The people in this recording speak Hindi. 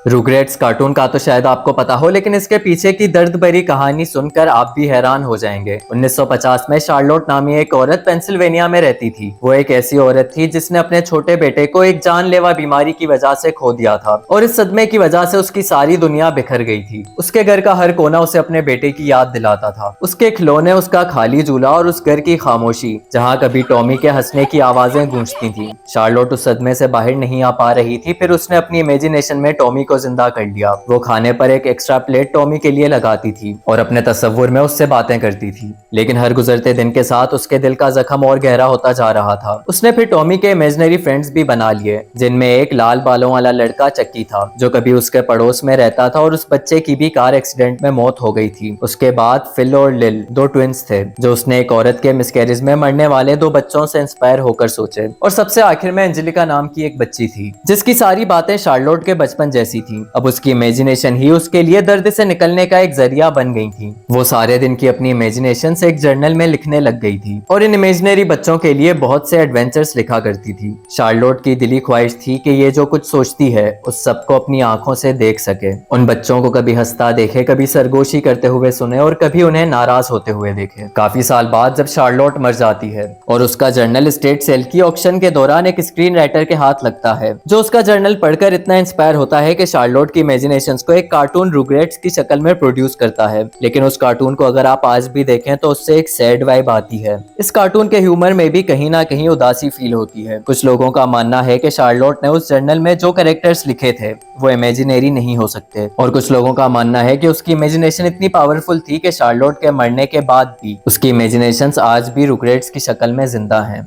रुग्रेट्स कार्टून का तो शायद आपको पता हो, लेकिन इसके पीछे की दर्द भरी कहानी सुनकर आप भी हैरान हो जाएंगे। 1950 में शार्लोट नामी एक औरत पेंसिल्वेनिया में रहती थी। वो एक ऐसी औरत थी जिसने अपने छोटे बेटे को एक जानलेवा बीमारी की वजह से खो दिया था और इस सदमे की वजह से उसकी सारी दुनिया बिखर गई थी। उसके घर का हर कोना उसे अपने बेटे की याद दिलाता था। उसके खिलौने, उसका खाली झूला और उस घर की खामोशी जहाँ कभी टॉमी के हंसने की आवाजें गूंजती थी। शार्लोट उस सदमे से बाहर नहीं आ पा रही थी। फिर उसने अपनी इमेजिनेशन में टॉमी को जिंदा कर लिया। वो खाने पर एक एक्स्ट्रा प्लेट टॉमी के लिए लगाती थी और अपने तस्वुर में उससे बातें करती थी। लेकिन हर गुजरते दिन के साथ उसके दिल का जख्म और गहरा होता जा रहा था। उसने फिर टॉमी के इमेजिनरी फ्रेंड्स भी बना लिए, जिनमें एक लाल बालों वाला लड़का चक्की था जो कभी उसके पड़ोस में रहता था और उस बच्चे की भी कार एक्सीडेंट में मौत हो गई थी। उसके बाद फिल और लिल दो ट्विंस थे जो उसने एक औरत के मिसकैरेज में मरने वाले दो बच्चों से इंस्पायर होकर सोचे। और सबसे आखिर में एंजेलिका नाम की एक बच्ची थी जिसकी सारी बातें शार्लोट के बचपन जैसी थी। अब उसकी इमेजिनेशन ही उसके लिए दर्द से निकलने का एक जरिया बन गई थी। वो सारे दिन की अपनी इमेजिनेशन से एक जर्नल में लिखने लग गई थी और इन इमेजिनरी बच्चों के लिए बहुत से एडवेंचर्स लिखा करती थी। शार्लोट की दिली ख्वाहिश थी कि ये जो कुछ सोचती है उस सबको अपनी आंखों से देख सके। उन बच्चों को कभी हंसता देखे, कभी सरगोशी करते हुए सुने और कभी उन्हें नाराज होते हुए देखे। काफी साल बाद जब शार्लोट मर जाती है और उसका जर्नल स्टेट सेल की ऑक्शन के दौरान एक स्क्रीन राइटर के हाथ लगता है जो उसका जर्नल पढ़कर इतना इंस्पायर होता है कि शार्लोट की इमेजिनेशंस को एक कार्टून रुग्रेट्स की शक्ल में प्रोड्यूस करता है। लेकिन उस कार्टून को अगर आप आज भी देखें तो उससे एक सैड वाइब आती है। इस कार्टून के ह्यूमर में भी कहीं ना कहीं उदासी फील होती है। कुछ लोगों का मानना है कि शार्लोट ने उस जर्नल में जो कैरेक्टर्स लिखे थे वो इमेजिनरी नहीं हो सकते और कुछ लोगों का मानना है कि उसकी इमेजिनेशन इतनी पावरफुल थी कि शार्लोट के मरने के बाद भी उसकी इमेजिनेशंस आज भी रुग्रेट्स की शक्ल में जिंदा हैं।